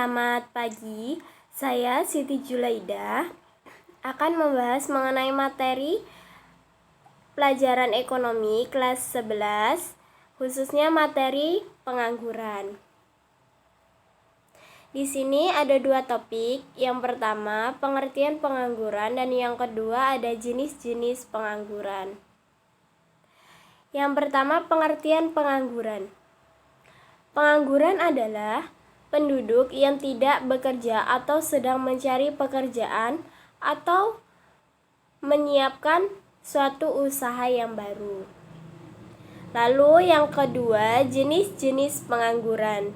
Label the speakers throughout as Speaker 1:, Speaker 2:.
Speaker 1: Selamat pagi, saya Siti Julaidah akan membahas mengenai materi pelajaran ekonomi kelas 11, khususnya materi pengangguran. Di sini ada dua topik, yang pertama pengertian pengangguran dan yang kedua ada jenis-jenis pengangguran. Yang pertama pengertian pengangguran. Pengangguran adalah penduduk yang tidak bekerja atau sedang mencari pekerjaan atau menyiapkan suatu usaha yang baru. Lalu yang kedua, jenis-jenis pengangguran.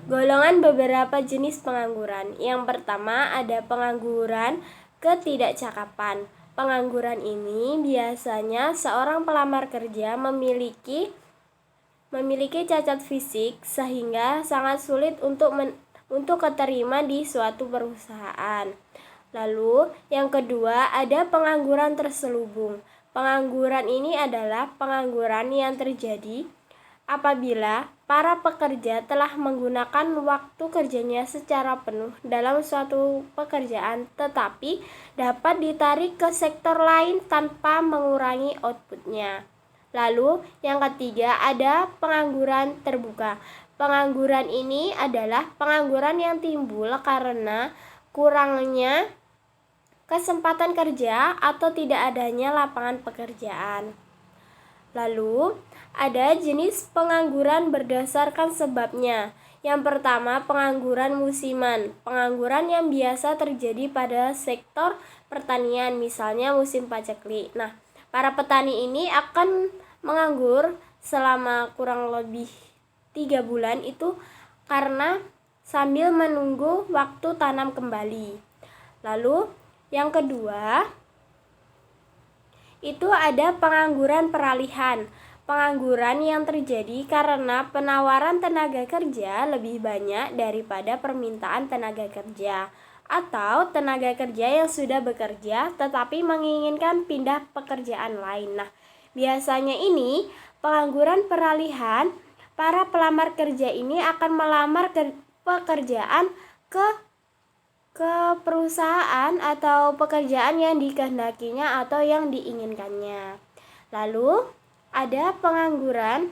Speaker 1: Golongan beberapa jenis pengangguran. Yang pertama ada pengangguran ketidakcakapan. Pengangguran ini biasanya seorang pelamar kerja memiliki cacat fisik sehingga sangat sulit untuk keterima di suatu perusahaan. Lalu yang kedua ada pengangguran terselubung. Pengangguran ini adalah pengangguran yang terjadi apabila para pekerja telah menggunakan waktu kerjanya secara penuh dalam suatu pekerjaan tetapi dapat ditarik ke sektor lain tanpa mengurangi outputnya. Lalu yang ketiga ada pengangguran terbuka. Pengangguran ini adalah pengangguran yang timbul karena kurangnya kesempatan kerja atau tidak adanya lapangan pekerjaan. Lalu ada jenis pengangguran berdasarkan sebabnya. Yang pertama pengangguran musiman. Pengangguran yang biasa terjadi pada sektor pertanian, misalnya musim paceklik. Nah, para petani ini akan menganggur selama kurang lebih 3 bulan itu karena sambil menunggu waktu tanam kembali. Lalu yang kedua itu ada pengangguran peralihan. Pengangguran yang terjadi karena penawaran tenaga kerja lebih banyak daripada permintaan tenaga kerja, atau tenaga kerja yang sudah bekerja tetapi menginginkan pindah pekerjaan lain. Nah, biasanya ini pengangguran peralihan, para pelamar kerja ini akan melamar pekerjaan ke perusahaan atau pekerjaan yang dikehendakinya atau yang diinginkannya. Lalu ada pengangguran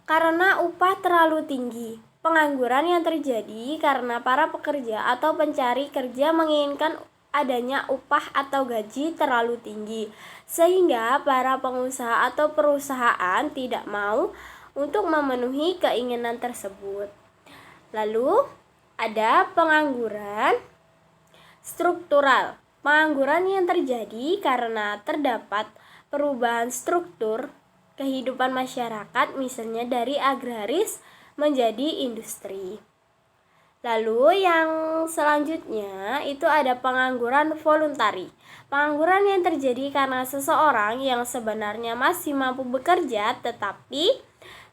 Speaker 1: karena upah terlalu tinggi. Pengangguran yang terjadi karena para pekerja atau pencari kerja menginginkan adanya upah atau gaji terlalu tinggi, sehingga para pengusaha atau perusahaan tidak mau untuk memenuhi keinginan tersebut. Lalu ada pengangguran struktural. Pengangguran yang terjadi karena terdapat perubahan struktur kehidupan masyarakat, misalnya dari agraris menjadi industri. Lalu yang selanjutnya itu ada pengangguran voluntari. Pengangguran yang terjadi karena seseorang yang sebenarnya masih mampu bekerja tetapi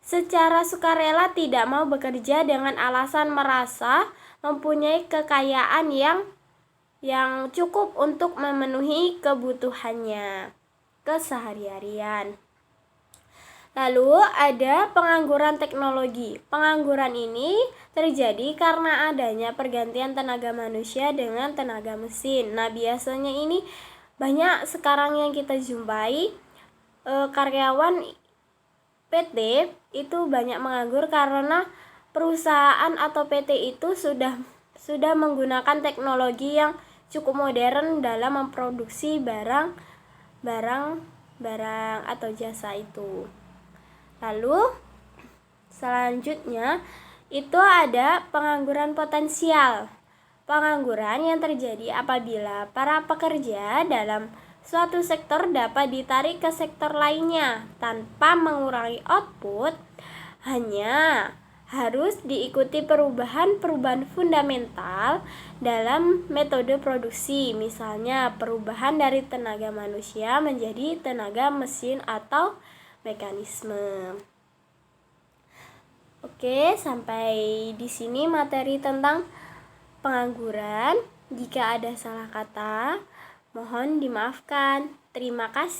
Speaker 1: secara sukarela tidak mau bekerja dengan alasan merasa mempunyai kekayaan yang cukup untuk memenuhi kebutuhannya keseharian. Lalu ada pengangguran teknologi. Pengangguran ini terjadi karena adanya pergantian tenaga manusia dengan tenaga mesin. Nah, biasanya ini banyak sekarang yang kita jumpai karyawan PT itu banyak menganggur karena perusahaan atau PT itu sudah menggunakan teknologi yang cukup modern dalam memproduksi barang atau jasa itu. Lalu selanjutnya itu ada pengangguran potensial. Pengangguran yang terjadi apabila para pekerja dalam suatu sektor dapat ditarik ke sektor lainnya tanpa mengurangi output, hanya harus diikuti perubahan fundamental dalam metode produksi, misalnya perubahan dari tenaga manusia menjadi tenaga mesin atau mekanisme. Oke, sampai di sini materi tentang pengangguran. Jika ada salah kata, mohon dimaafkan. Terima kasih.